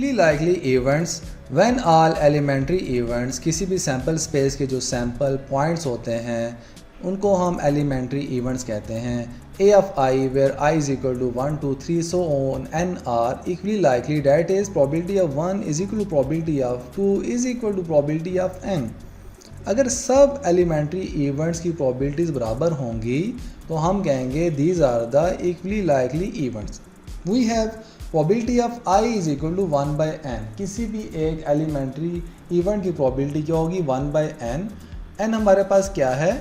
Equally likely events when all elementary events, किसी भी sample space के जो सैम्पल पॉइंट्स होते हैं उनको हम एलिमेंट्री इवेंट्स कहते हैं। A of I where I is equal to 1 2 3 so on N are equally likely, that is probability of 1 is equal to probability of 2 is equal to probability of N. अगर सब elementary events की probabilities बराबर होंगी तो हम कहेंगे these are the equally likely events. We have probability of i is equal to 1 by n. किसी भी एक एलिमेंट्री इवेंट की प्रोबेबिलिटी क्या होगी? 1 बाई एन। एन हमारे पास क्या है?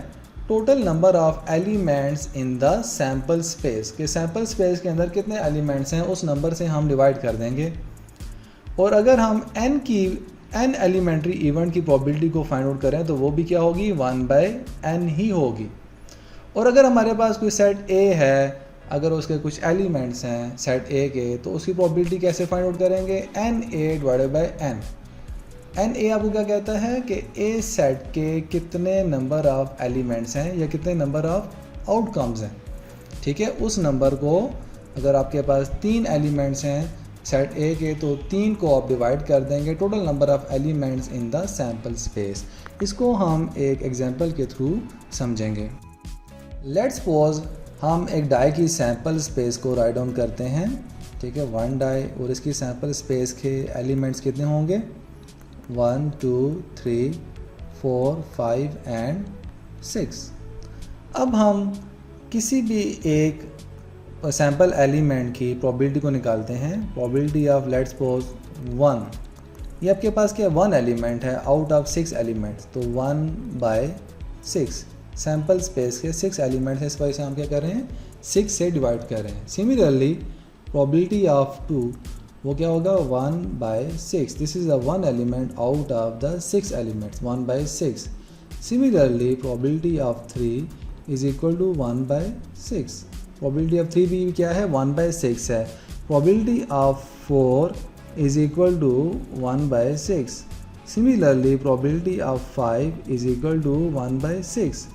Total number of elements in the sample space, के सैम्पल स्पेस के अंदर कितने एलिमेंट्स हैं उस नंबर से हम डिवाइड कर देंगे। और अगर हम एन एलिमेंट्री इवेंट की प्रोबेबिलिटी को फाइंड आउट करें तो वो भी क्या होगी? 1 बाई एन ही होगी। और अगर हमारे पास कोई सेट ए है, अगर उसके कुछ एलिमेंट्स हैं सेट ए के, तो उसकी प्रोबेबिलिटी कैसे फाइंड आउट करेंगे? N A divided by n. N A आपको क्या कहता है कि ए सेट के कितने नंबर ऑफ एलिमेंट्स हैं या कितने नंबर ऑफ आउटकम्स हैं। ठीक है, उस नंबर को अगर आपके पास 3 एलिमेंट्स हैं सेट ए के तो 3 को आप डिवाइड कर देंगे total number of elements in the sample space. इसको हम एक एग्जांपल के थ्रू समझेंगे। लेट्स सपोज हम एक डाई की सैम्पल स्पेस को राइट डाउन करते हैं। ठीक है, 1 डाई और इसकी सैम्पल स्पेस के एलिमेंट्स कितने होंगे? 1 2 3 4 5 एंड 6। अब हम किसी भी एक सैम्पल एलिमेंट की प्रोबेबिलिटी को निकालते हैं। प्रोबेबिलिटी ऑफ लेट्स सपोज 1, ये आपके पास क्या 1 एलिमेंट है आउट ऑफ 6 एलिमेंट्स, तो 1 बाई 6 सैम्पल स्पेस के 6 एलिमेंट्स हैं, इस वजह से हम क्या कर रहे हैं? 6 से डिवाइड कर रहे हैं। सिमिलरली प्रोबेबिलिटी ऑफ 2 वो क्या होगा? 1 by 6, this is the 1 element out of the 6 elements, 1 by 6। Similarly probability of 3 is equal to 1 by 6। Probability of 3 भी क्या है? 1 बाई 6 है। Probability of 4 is equal to 1 by 6। Similarly probability of 5 is equal to 1 by 6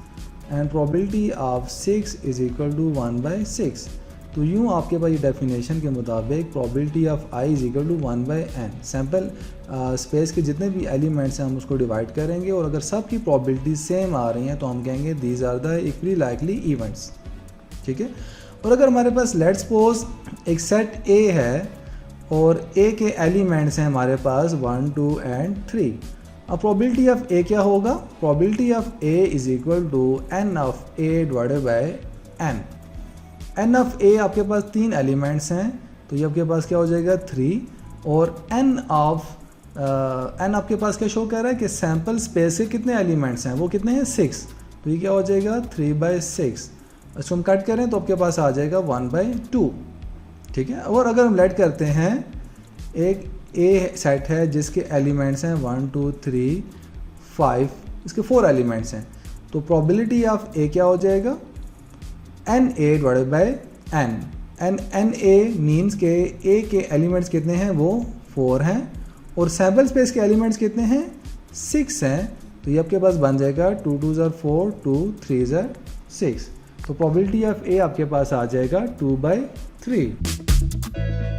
and probability of 6 is equal to 1 by 6। तो यूँ आपके पास ये definition के मुताबिक probability of i is equal to 1 by n. Sample space के जितने भी एलिमेंट्स हैं हम उसको डिवाइड करेंगे और अगर सब की प्रोबेबिलिटी सेम आ रही हैं तो हम कहेंगे these are the equally likely events. ठीक है, और अगर हमारे पास लेट्स सपोज एक सेट ए है और ए के एलिमेंट्स हैं हमारे पास 1 2 एंड 3। अब प्रोबेबिलिटी ऑफ ए क्या होगा? Probability of A is equal to N of A divided by N. N of A आपके पास 3 एलिमेंट्स हैं तो ये आपके पास क्या हो जाएगा? 3। और एन आपके पास क्या शो कर रहा है कि सैम्पल स्पेस के कितने एलिमेंट्स हैं, वो कितने हैं? 6। तो ये क्या हो जाएगा? 3 बाई 6। इसको हम कट करें तो आपके पास आ जाएगा 1 बाई 2। ठीक है, और अगर हम लेट करते हैं एक ए सेट है जिसके एलिमेंट्स हैं 1 2 3 5, इसके 4 एलिमेंट्स हैं, तो प्रोबेबिलिटी ऑफ ए क्या हो जाएगा? N A divided by n. N A means के ए के एलिमेंट्स कितने हैं? वो 4 हैं और सैम्पल स्पेस के एलिमेंट्स कितने हैं? 6 हैं। तो ये आपके पास बन जाएगा 2 2 ज़र 4 2 3 ज़र 6। तो प्रोबेबिलिटी ऑफ ए आपके पास आ जाएगा 2 बाई 3।